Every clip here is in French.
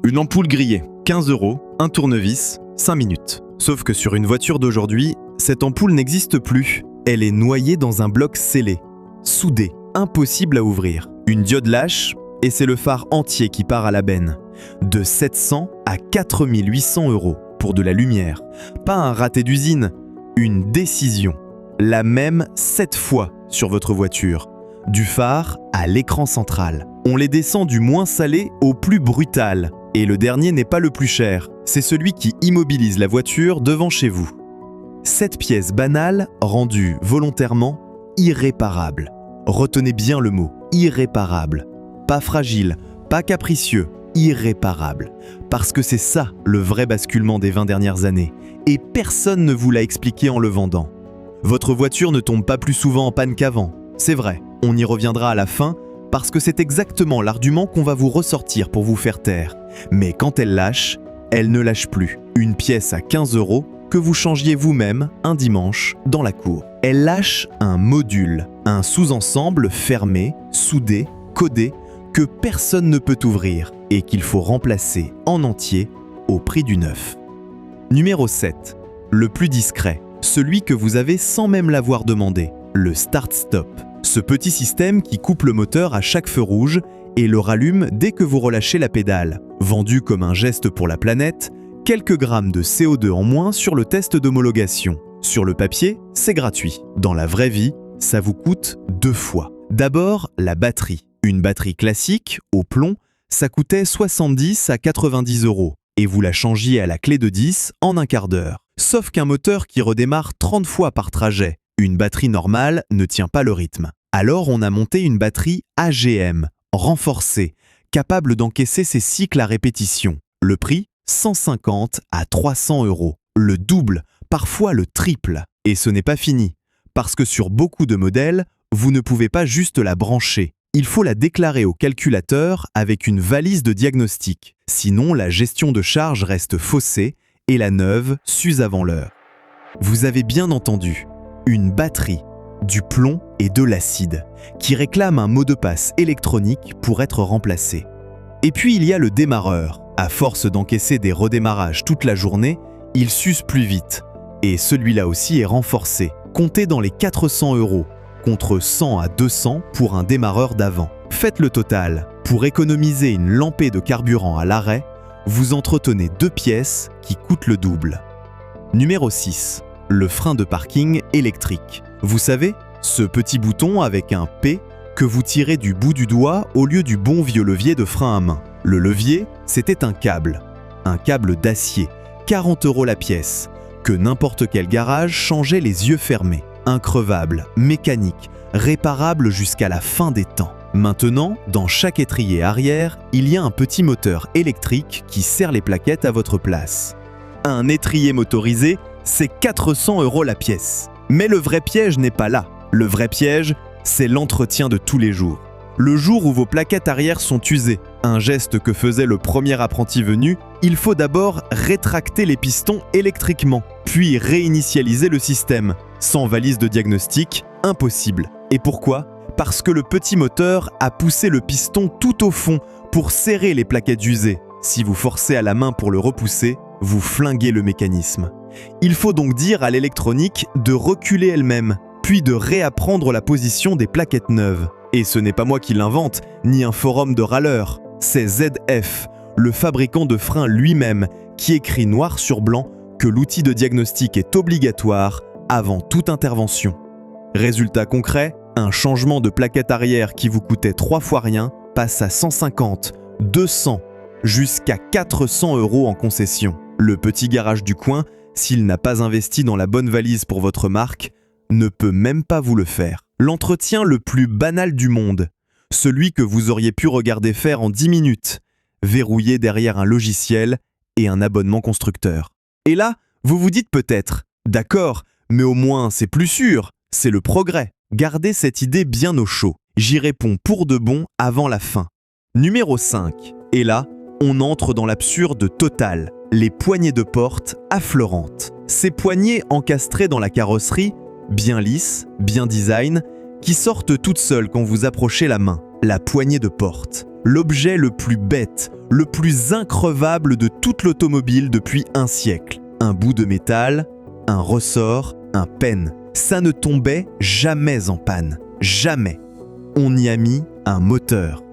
Une ampoule grillée, 15 €, un tournevis, 5 minutes. Sauf que sur une voiture d'aujourd'hui, cette ampoule n'existe plus. Elle est noyée dans un bloc scellé, soudé, impossible à ouvrir. Une diode lâche, et c'est le phare entier qui part à la benne. De 700 à 4800 € pour de la lumière. Pas un raté d'usine, une décision. La même 7 fois sur votre voiture. Du phare à l'écran central. On les descend du moins salé au plus brutal. Et le dernier n'est pas le plus cher, c'est celui qui immobilise la voiture devant chez vous. Cette pièce banale rendue volontairement irréparable. Retenez bien le mot, irréparable. Pas fragile, pas capricieux, irréparable. Parce que c'est ça le vrai basculement des 20 dernières années. Et personne ne vous l'a expliqué en le vendant. Votre voiture ne tombe pas plus souvent en panne qu'avant. C'est vrai, on y reviendra à la fin, parce que c'est exactement l'argument qu'on va vous ressortir pour vous faire taire. Mais quand elle lâche, elle ne lâche plus. Une pièce à 15 € que vous changiez vous-même un dimanche dans la cour. Elle lâche un module, un sous-ensemble fermé, soudé, codé, que personne ne peut ouvrir et qu'il faut remplacer en entier au prix du neuf. Numéro 7. Le plus discret, celui que vous avez sans même l'avoir demandé, le start-stop. Ce petit système qui coupe le moteur à chaque feu rouge et le rallume dès que vous relâchez la pédale. Vendu comme un geste pour la planète, quelques grammes de CO2 en moins sur le test d'homologation. Sur le papier, c'est gratuit. Dans la vraie vie, ça vous coûte 2 fois. D'abord, la batterie. Une batterie classique, au plomb, ça coûtait 70 à 90 € et vous la changiez à la clé de 10 en un quart d'heure. Sauf qu'un moteur qui redémarre 30 fois par trajet. Une batterie normale ne tient pas le rythme. Alors on a monté une batterie AGM, renforcée, capable d'encaisser ces cycles à répétition. Le prix, 150 à 300 €. Le double, parfois le triple. Et ce n'est pas fini, parce que sur beaucoup de modèles, vous ne pouvez pas juste la brancher. Il faut la déclarer au calculateur avec une valise de diagnostic. Sinon, la gestion de charge reste faussée et la neuve s'use avant l'heure. Vous avez bien entendu. Une batterie, du plomb et de l'acide, qui réclame un mot de passe électronique pour être remplacé. Et puis il y a le démarreur. À force d'encaisser des redémarrages toute la journée, il s'use plus vite. Et celui-là aussi est renforcé, compté dans les 400 €, contre 100 à 200 pour un démarreur d'avant. Faites le total. Pour économiser une lampée de carburant à l'arrêt, vous entretenez 2 pièces qui coûtent le double. Numéro 6. Le frein de parking électrique. Vous savez, ce petit bouton avec un P que vous tirez du bout du doigt au lieu du bon vieux levier de frein à main. Le levier, c'était un câble d'acier, 40 € la pièce, que n'importe quel garage changeait les yeux fermés. Increvable, mécanique, réparable jusqu'à la fin des temps. Maintenant, dans chaque étrier arrière, il y a un petit moteur électrique qui serre les plaquettes à votre place. Un étrier motorisé, c'est 400 € la pièce. Mais le vrai piège n'est pas là. Le vrai piège, c'est l'entretien de tous les jours. Le jour où vos plaquettes arrière sont usées, un geste que faisait le premier apprenti venu, il faut d'abord rétracter les pistons électriquement, puis réinitialiser le système. Sans valise de diagnostic, impossible. Et pourquoi ? Parce que le petit moteur a poussé le piston tout au fond pour serrer les plaquettes usées. Si vous forcez à la main pour le repousser, vous flinguez le mécanisme. Il faut donc dire à l'électronique de reculer elle-même, puis de réapprendre la position des plaquettes neuves. Et ce n'est pas moi qui l'invente, ni un forum de râleurs. C'est ZF, le fabricant de freins lui-même, qui écrit noir sur blanc que l'outil de diagnostic est obligatoire avant toute intervention. Résultat concret, un changement de plaquette arrière qui vous coûtait 3 fois rien passe à 150, 200, jusqu'à 400 € en concession. Le petit garage du coin, s'il n'a pas investi dans la bonne valise pour votre marque, ne peut même pas vous le faire. L'entretien le plus banal du monde, celui que vous auriez pu regarder faire en 10 minutes, verrouillé derrière un logiciel et un abonnement constructeur. Et là, vous vous dites peut-être, d'accord, mais au moins c'est plus sûr, c'est le progrès. Gardez cette idée bien au chaud. J'y réponds pour de bon avant la fin. Numéro 5. Et là, on entre dans l'absurde total. Les poignées de porte affleurantes. Ces poignées encastrées dans la carrosserie, bien lisses, bien design, qui sortent toutes seules quand vous approchez la main. La poignée de porte. l'objet le plus bête, le plus increvable de toute l'automobile depuis un siècle. Un bout de métal, un ressort, un pêne. Ça ne tombait jamais en panne. Jamais. On y a mis un moteur,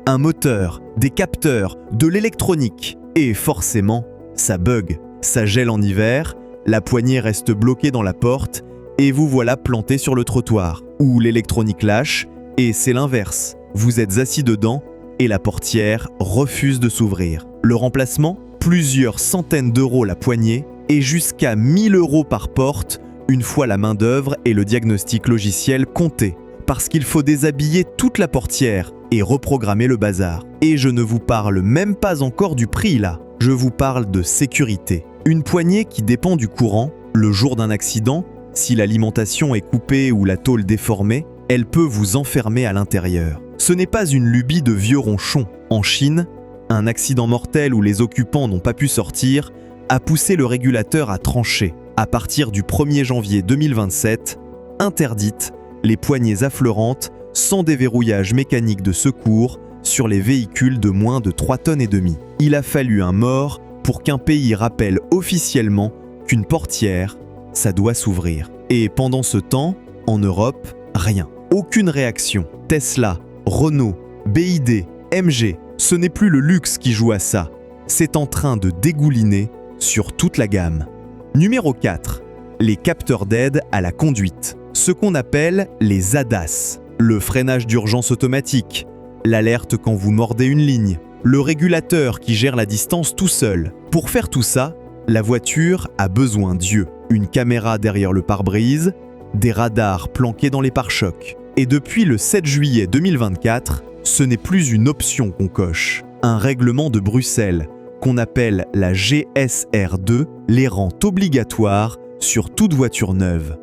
des capteurs, de l'électronique. Et forcément, ça bug. Ça gèle en hiver, la poignée reste bloquée dans la porte et vous voilà planté sur le trottoir. Ou l'électronique lâche et c'est l'inverse. Vous êtes assis dedans et la portière refuse de s'ouvrir. Le remplacement, plusieurs centaines d'euros la poignée et jusqu'à 1000 € par porte une fois la main-d'œuvre et le diagnostic logiciel comptés. Parce qu'il faut déshabiller toute la portière et reprogrammer le bazar. Et je ne vous parle même pas encore du prix là. Je vous parle de sécurité. Une poignée qui dépend du courant, le jour d'un accident, si l'alimentation est coupée ou la tôle déformée, elle peut vous enfermer à l'intérieur. Ce n'est pas une lubie de vieux ronchons. En Chine, un accident mortel où les occupants n'ont pas pu sortir a poussé le régulateur à trancher. À partir du 1er janvier 2027, interdites les poignées affleurantes sans déverrouillage mécanique de secours sur les véhicules de moins de 3,5 tonnes. Il a fallu un mort pour qu'un pays rappelle officiellement qu'une portière, ça doit s'ouvrir. Et pendant ce temps, en Europe, rien. Aucune réaction. Tesla, Renault, BYD, MG, ce n'est plus le luxe qui joue à ça. C'est en train de dégouliner sur toute la gamme. Numéro 4. Les capteurs d'aide à la conduite. Ce qu'on appelle les ADAS. Le freinage d'urgence automatique, l'alerte quand vous mordez une ligne, le régulateur qui gère la distance tout seul. Pour faire tout ça, la voiture a besoin d'yeux. Une caméra derrière le pare-brise, des radars planqués dans les pare-chocs. Et depuis le 7 juillet 2024, ce n'est plus une option qu'on coche. Un règlement de Bruxelles, qu'on appelle la GSR2, les rend obligatoires sur toute voiture neuve.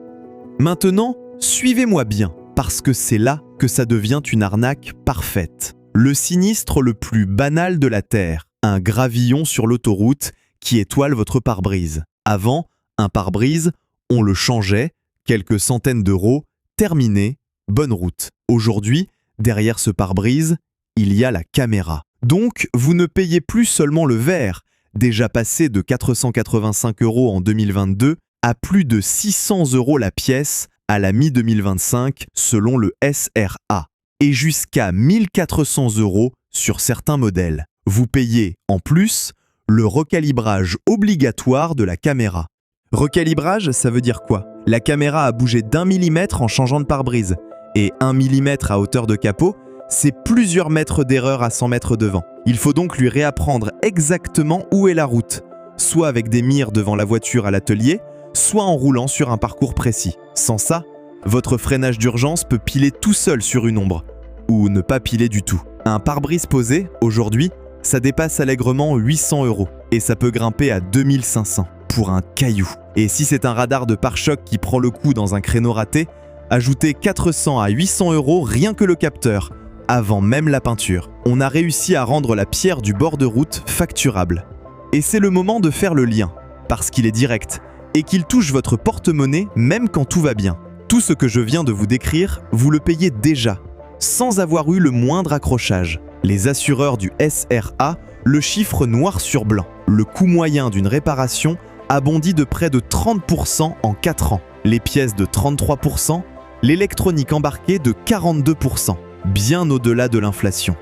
Maintenant, suivez-moi bien, parce que c'est là que ça devient une arnaque parfaite. Le sinistre le plus banal de la Terre, un gravillon sur l'autoroute qui étoile votre pare-brise. Avant, un pare-brise, on le changeait, quelques centaines d'euros, terminé, bonne route. Aujourd'hui, derrière ce pare-brise, il y a la caméra. Donc, vous ne payez plus seulement le verre, déjà passé de 485 € en 2022 à plus de 600 € la pièce à la mi-2025 selon le SRA, et jusqu'à 1400 € sur certains modèles. Vous payez, en plus, le recalibrage obligatoire de la caméra. Recalibrage, ça veut dire quoi? La caméra a bougé d'1 millimètre en changeant de pare-brise, et 1 millimètre à hauteur de capot, c'est plusieurs mètres d'erreur à 100 mètres devant. Il faut donc lui réapprendre exactement où est la route, soit avec des mires devant la voiture à l'atelier, soit en roulant sur un parcours précis. Sans ça, votre freinage d'urgence peut piler tout seul sur une ombre, ou ne pas piler du tout. Un pare-brise posé, aujourd'hui, ça dépasse allègrement 800 €, et ça peut grimper à 2500 pour un caillou. Et si c'est un radar de pare-choc qui prend le coup dans un créneau raté, ajoutez 400 à 800 € rien que le capteur, avant même la peinture. On a réussi à rendre la pierre du bord de route facturable. Et c'est le moment de faire le lien, parce qu'il est direct, et qu'il touche votre porte-monnaie même quand tout va bien. Tout ce que je viens de vous décrire, vous le payez déjà, sans avoir eu le moindre accrochage. Les assureurs du SRA le chiffrent noir sur blanc. Le coût moyen d'une réparation a bondi de près de 30% en 4 ans. Les pièces de 33%, l'électronique embarquée de 42%, bien au-delà de l'inflation.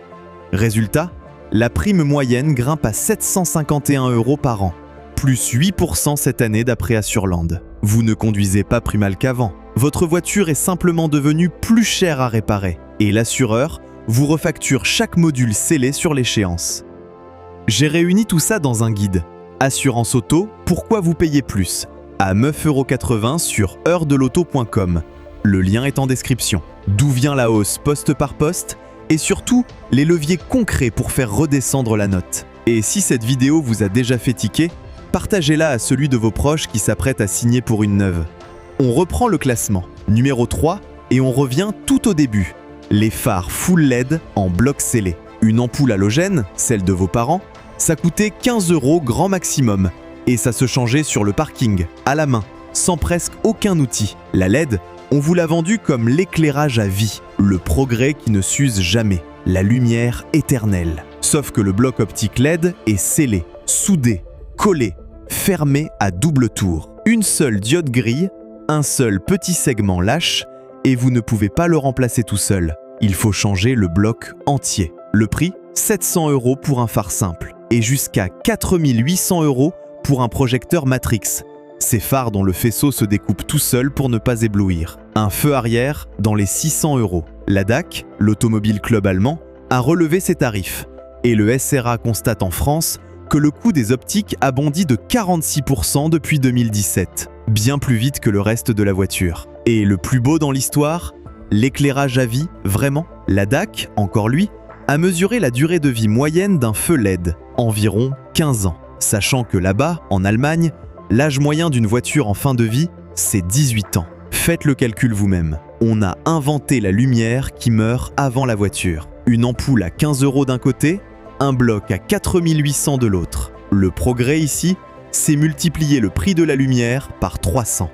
Résultat, la prime moyenne grimpe à 751 € par an, plus 8% cette année d'après Assurland. Vous ne conduisez pas plus mal qu'avant. Votre voiture est simplement devenue plus chère à réparer, et l'assureur vous refacture chaque module scellé sur l'échéance. J'ai réuni tout ça dans un guide. Assurance auto, pourquoi vous payez plus? À 9,80 € sur heuredelauto.com. Le lien est en description. D'où vient la hausse poste par poste? Et surtout, les leviers concrets pour faire redescendre la note. Et si cette vidéo vous a déjà fait tiquer, partagez-la à celui de vos proches qui s'apprête à signer pour une neuve. On reprend le classement. Numéro 3, et on revient tout au début. Les phares full LED en bloc scellé. Une ampoule halogène, celle de vos parents, ça coûtait 15 € grand maximum. Et ça se changeait sur le parking, à la main, sans presque aucun outil. La LED, on vous l'a vendu comme l'éclairage à vie, le progrès qui ne s'use jamais, la lumière éternelle. Sauf que le bloc optique LED est scellé, soudé, collé, fermé à double tour. Une seule diode grille, un seul petit segment lâche, et vous ne pouvez pas le remplacer tout seul. Il faut changer le bloc entier. Le prix, 700 € pour un phare simple, et jusqu'à 4800 € pour un projecteur Matrix. Ces phares dont le faisceau se découpe tout seul pour ne pas éblouir. Un feu arrière dans les 600 €. La DAC, l'Automobile Club allemand, a relevé ses tarifs. Et le SRA constate en France que le coût des optiques a bondi de 46% depuis 2017. Bien plus vite que le reste de la voiture. Et le plus beau dans l'histoire, l'éclairage à vie, vraiment. La DAC, encore lui, a mesuré la durée de vie moyenne d'un feu LED, environ 15 ans. Sachant que là-bas, en Allemagne, l'âge moyen d'une voiture en fin de vie, c'est 18 ans. Faites le calcul vous-même. On a inventé la lumière qui meurt avant la voiture. Une ampoule à 15 € d'un côté, un bloc à 4800 de l'autre. Le progrès ici, c'est multiplier le prix de la lumière par 300.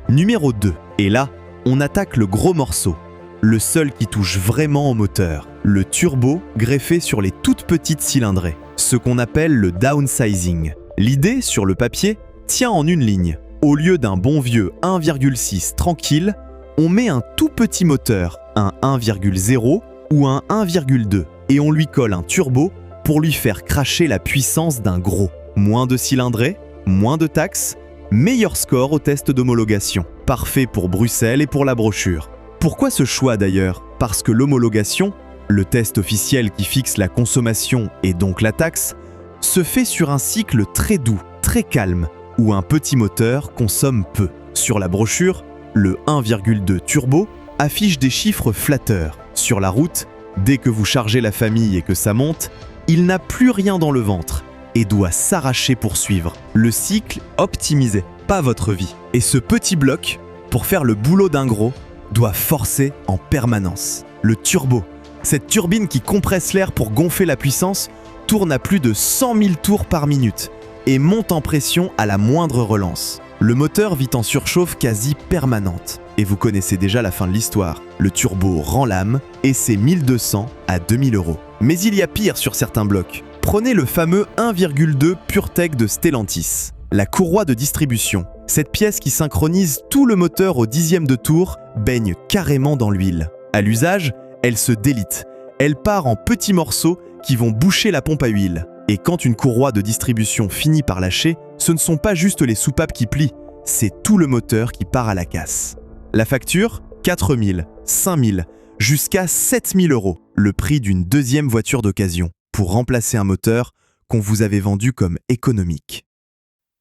Numéro 2. Et là, on attaque le gros morceau. Le seul qui touche vraiment au moteur. Le turbo greffé sur les toutes petites cylindrées. Ce qu'on appelle le downsizing. L'idée, sur le papier, tient en une ligne. Au lieu d'un bon vieux 1,6 tranquille, on met un tout petit moteur, un 1,0 ou un 1,2, et on lui colle un turbo pour lui faire cracher la puissance d'un gros. Moins de cylindrée, moins de taxes, meilleur score au test d'homologation. Parfait pour Bruxelles et pour la brochure. Pourquoi ce choix d'ailleurs? Parce que l'homologation, le test officiel qui fixe la consommation et donc la taxe, se fait sur un cycle très doux, très calme, où un petit moteur consomme peu. Sur la brochure, le 1,2 turbo affiche des chiffres flatteurs. Sur la route, dès que vous chargez la famille et que ça monte, il n'a plus rien dans le ventre et doit s'arracher pour suivre. Le cycle optimisé, pas votre vie. Et ce petit bloc, pour faire le boulot d'un gros, doit forcer en permanence. Le turbo, cette turbine qui compresse l'air pour gonfler la puissance, tourne à plus de 100 000 tours par minute et monte en pression à la moindre relance. Le moteur vit en surchauffe quasi permanente. Et vous connaissez déjà la fin de l'histoire. Le turbo rend l'âme et c'est 1200 à 2000 €. Mais il y a pire sur certains blocs. Prenez le fameux 1,2 PureTech de Stellantis. La courroie de distribution. Cette pièce qui synchronise tout le moteur au dixième de tour baigne carrément dans l'huile. À l'usage, elle se délite. Elle part en petits morceaux qui vont boucher la pompe à huile. Et quand une courroie de distribution finit par lâcher, ce ne sont pas juste les soupapes qui plient, c'est tout le moteur qui part à la casse. La facture, 4 000, 5 000, jusqu'à 7 000 €, le prix d'une deuxième voiture d'occasion, pour remplacer un moteur qu'on vous avait vendu comme économique.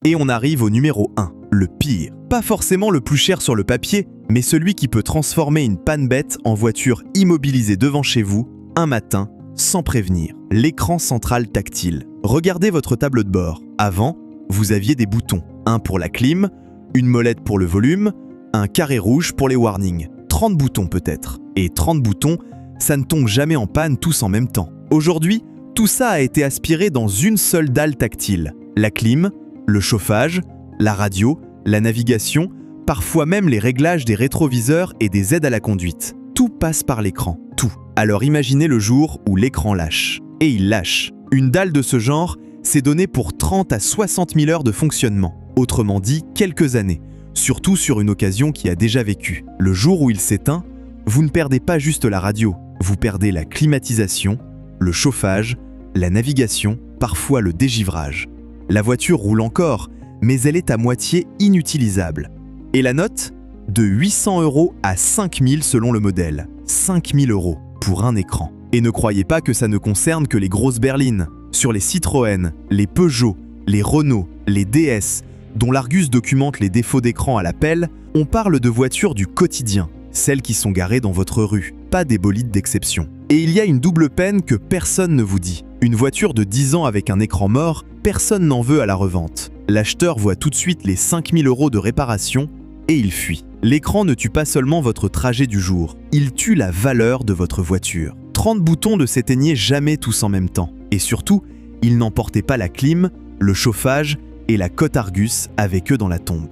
Et on arrive au numéro 1, le pire. Pas forcément le plus cher sur le papier, mais celui qui peut transformer une panne bête en voiture immobilisée devant chez vous, un matin, sans prévenir. L'écran central tactile. Regardez votre table de bord. Avant, vous aviez des boutons. Un pour la clim, une molette pour le volume, un carré rouge pour les warnings. 30 boutons peut-être. Et 30 boutons, ça ne tombe jamais en panne tous en même temps. Aujourd'hui, tout ça a été aspiré dans une seule dalle tactile. La clim, le chauffage, la radio, la navigation, parfois même les réglages des rétroviseurs et des aides à la conduite. Tout passe par l'écran. Tout. Alors imaginez le jour où l'écran lâche. Et il lâche. Une dalle de ce genre, c'est donné pour 30 à 60 000 heures de fonctionnement. Autrement dit, quelques années. Surtout sur une occasion qui a déjà vécu. Le jour où il s'éteint, vous ne perdez pas juste la radio. Vous perdez la climatisation, le chauffage, la navigation, parfois le dégivrage. La voiture roule encore, mais elle est à moitié inutilisable. Et la note ? De 800 € à 5 000 selon le modèle. 5 000 € pour un écran. Et ne croyez pas que ça ne concerne que les grosses berlines. Sur les Citroën, les Peugeot, les Renault, les DS, dont l'Argus documente les défauts d'écran à l'appel, on parle de voitures du quotidien, celles qui sont garées dans votre rue, pas des bolides d'exception. Et il y a une double peine que personne ne vous dit. Une voiture de 10 ans avec un écran mort, personne n'en veut à la revente. L'acheteur voit tout de suite les 5 000 € de réparation et il fuit. L'écran ne tue pas seulement votre trajet du jour, il tue la valeur de votre voiture. 30 boutons ne s'éteignaient jamais tous en même temps. Et surtout, ils n'emportaient pas la clim, le chauffage et la cote Argus avec eux dans la tombe.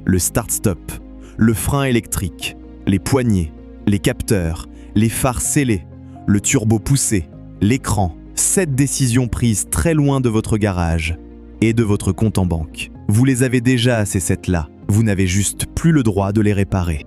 Le start-stop, le frein électrique, les poignées, les capteurs, les phares scellés, le turbo poussé, l'écran, 7 décisions prises très loin de votre garage et de votre compte en banque. Vous les avez déjà, ces 7-là. Vous n'avez juste plus le droit de les réparer.